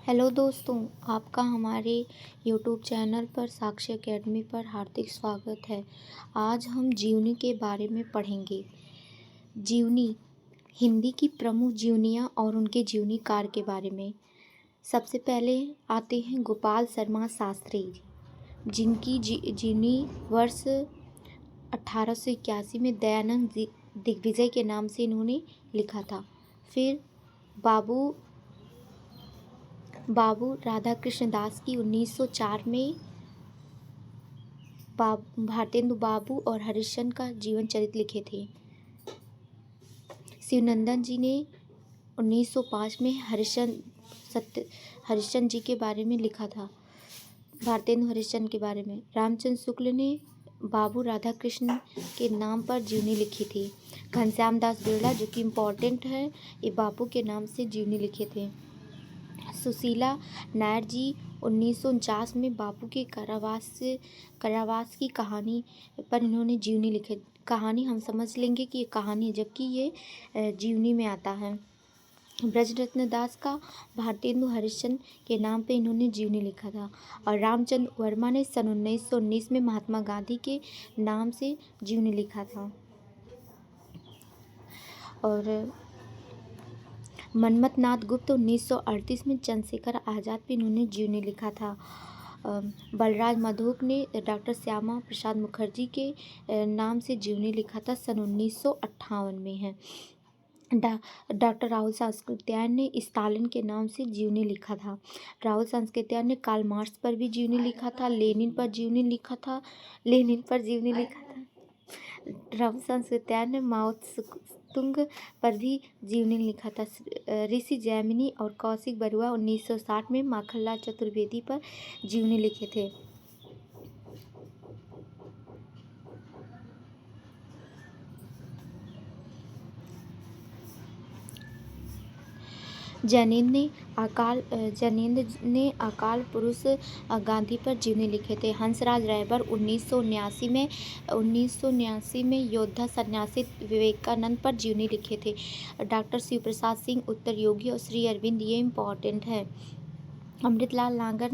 Hello दोस्तों, आपका हमारे यूट्यूब चैनल पर साक्षी एकेडमी पर हार्दिक स्वागत है। आज हम जीवनी के बारे में पढ़ेंगे। जीवनी हिंदी की प्रमुख जीवनियाँ और उनके जीवनीकार के बारे में। सबसे पहले आते हैं गोपाल शर्मा शास्त्री, जिनकी जीवनी वर्ष 1881 में दयानंद दिग्विजय के नाम से इन्होंने लिखा था। फिर बाबू राधाकृष्ण दास की 1904 में भारतेंदु बाबू और हरिश्चंद्र का जीवन चरित्र लिखे थे। शिवनंदन जी ने 1905 में हरिश्चंद्र जी के बारे में लिखा था, भारतेंदु हरिश्चंद्र के बारे में। रामचंद्र शुक्ल ने बाबू राधाकृष्ण के नाम पर जीवनी लिखी थी। घनश्याम दास बिरला, जो कि इम्पोर्टेंट है, ये बापू के नाम से जीवनी लिखे थे। सुशीला नायर जी 1949 में बापू के कारावास की कहानी पर इन्होंने जीवनी लिखी। कहानी हम समझ लेंगे कि ये कहानी है, जबकि ये जीवनी में आता है। ब्रजरत्न दास का भारतेंदु हरिश्चंद्र के नाम पे इन्होंने जीवनी लिखा था। और रामचंद्र वर्मा ने सन 1919 में महात्मा गांधी के नाम से जीवनी लिखा था। और मनमथ नाथ गुप्त 1938 में चंद्रशेखर आज़ाद पे इन्होंने जीवनी लिखा था। बलराज मधोक ने डॉक्टर श्यामा प्रसाद मुखर्जी के नाम से जीवनी लिखा था, सन 1958 में है। डॉक्टर राहुल सांस्कृत्यायन ने स्टालिन के नाम से जीवनी लिखा था। राहुल सांस्कृत्यायन ने कार्ल मार्क्स पर भी जीवनी लिखा था, लेनिन पर जीवनी लिखा था। राहुल सांस्कृत्यायन ने माओ तुंग पर भी जीवनी लिखा था। ऋषि जैमिनी और कौशिक बरुआ 1960 में माखनलाल चतुर्वेदी पर जीवनी लिखे थे। जैनेन्द्र ने अकाल पुरुष गांधी पर जीवनी लिखे थे। हंसराज रहबर 1979 में योद्धा सन्यासी विवेकानंद पर जीवनी लिखे थे। डॉक्टर शिव प्रसाद सिंह उत्तर योगी और श्री अरविंद, ये इम्पोर्टेंट है। अमृतलाल नागर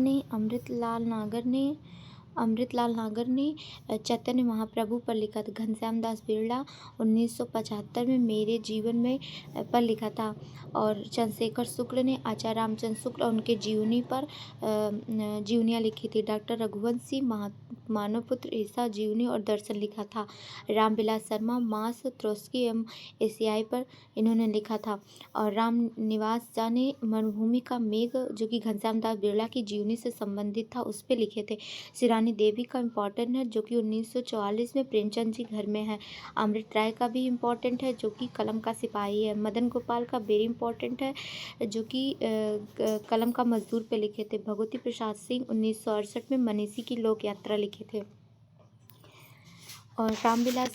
ने चैतन्य महाप्रभु पर लिखा था। घनश्याम दास बिरला 1975 में मेरे जीवन में पर लिखा था। और चंद्रशेखर शुक्ल ने आचार्य रामचंद्र शुक्ल और उनके जीवनी पर जीवनियाँ लिखी थी। डॉक्टर रघुवंश सिंह मानवपुत्र ईसा जीवनी और दर्शन लिखा था। रामविलास शर्मा मास त्रोस्की एवं एशियाई पर इन्होंने लिखा था। और रामनिवास झा ने मरुभूमि का मेघ, जो कि घनश्याम दास बिरला की जीवनी से संबंधित था, उस पर लिखे थे। शिरानी देवी का इम्पोर्टेंट है, जो कि 1944 में प्रेमचंद जी घर में है। अमृत राय का भी इम्पोर्टेंट है, जो कि कलम का सिपाही है। मदन गोपाल का वेरी इम्पोर्टेंट है, जो कि कलम का मजदूर पे लिखे थे। भगवती प्रसाद सिंह 1968 में मनीषी की लोक यात्रा लिखे थे। और रामविलास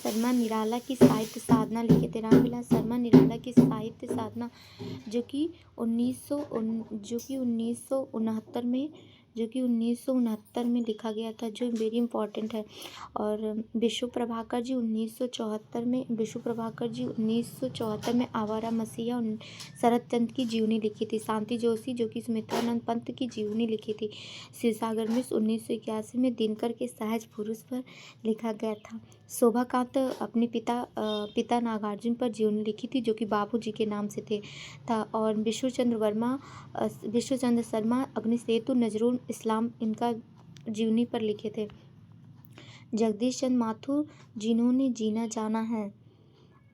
शर्मा निराला की साहित्य साधना लिखे थे। रामविलास शर्मा निराला की साहित्य साधना, जो कि 1969 में लिखा गया था, जो वेरी इंपॉर्टेंट है। और विष्णु प्रभाकर जी 1974 में आवारा मसीहा शरद चंद्र की जीवनी लिखी थी। शांति जोशी, जो कि सुमित्रानंद पंत की जीवनी लिखी थी। क्षीरसागर मिश्र 1981 में दिनकर के सहज पुरुष पर लिखा गया था। शोभाकांत अपने पिता नागार्जुन पर जीवनी लिखी थी, जो कि बाबू जी के नाम से था। और विष्णुचंद्र शर्मा अग्निसेतु नजरुल इस्लाम इनका जीवनी पर लिखे थे। जगदीश चंद्र माथुर, जिन्होंने जीना जाना है।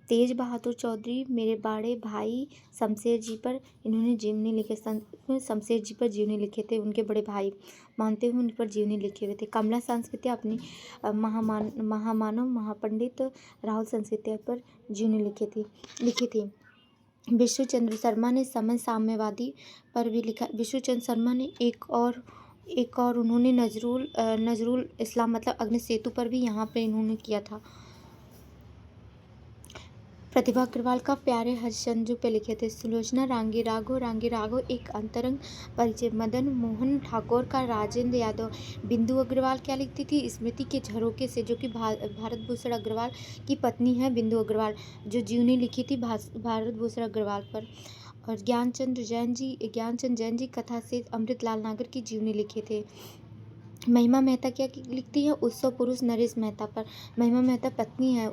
तेज बहादुर चौधरी मेरे बड़े भाई शमशेर जी पर इन्होंने जीवनी लिखे। शमशेर जी पर जीवनी लिखे थे, उनके बड़े भाई मानते हुए उन पर जीवनी लिखे हुए थे। कमला संस्कृति अपनी महामानव महापंडित राहुल संस्कृति पर जीवनी लिखी थी। विष्णुचंद्र शर्मा ने समन साम्यवादी पर भी लिखा। विष्णुचंद्र शर्मा ने एक और उन्होंने नजरुल इस्लाम मतलब अग्निसेतु पर भी यहाँ पे इन्होंने किया था। प्रतिभा अग्रवाल का प्यारे हरिश्चंद्र पे लिखे थे। सुलोचना रांगी राघो एक अंतरंग परिचय। मदन मोहन ठाकुर का राजेंद्र यादव। बिंदु अग्रवाल क्या लिखती थी? स्मृति के झरोखे से, जो कि भारत भूषण अग्रवाल की पत्नी है बिंदु अग्रवाल, जो जीवनी लिखी थी भारत भूषण अग्रवाल पर। और ज्ञानचंद जैन जी कथा से अमृतलाल नागर की जीवनी लिखे थे। महिमा मेहता क्या लिखती है? उत्सव पुरुष नरेश मेहता पर। महिमा मेहता पत्नी है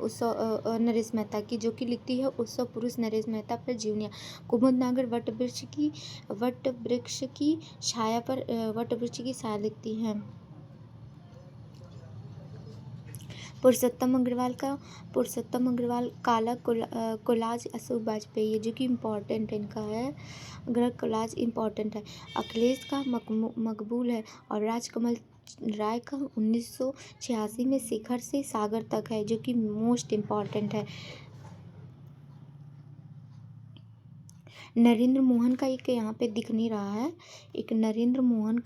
नरेश मेहता की, जो कि लिखती है उत्सव पुरुष नरेश मेहता पर जीवनियाँ। कुमुद नागर वट वृक्ष की छाया लिखती हैं। पुरुषोत्तम अग्रवाल काला कोलाज अशोक वाजपेयी, जो कि इम्पोर्टेंट इनका है, ग्रह कोलाज इम्पोर्टेंट है। अखिलेश का मकबूल है। और राजकमल राय का 1986 में शिखर से सागर तक है, जो कि मोस्ट इम्पॉर्टेंट है। नरेंद्र मोहन का एक यहाँ पे दिख नहीं रहा है, एक नरेंद्र मोहन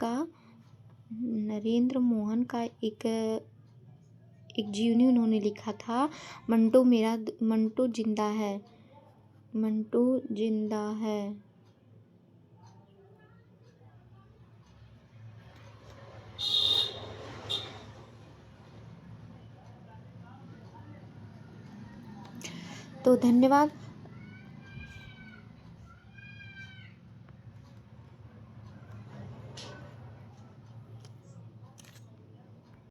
का एक जीवनी उन्होंने लिखा था, मंटो जिंदा है। तो धन्यवाद।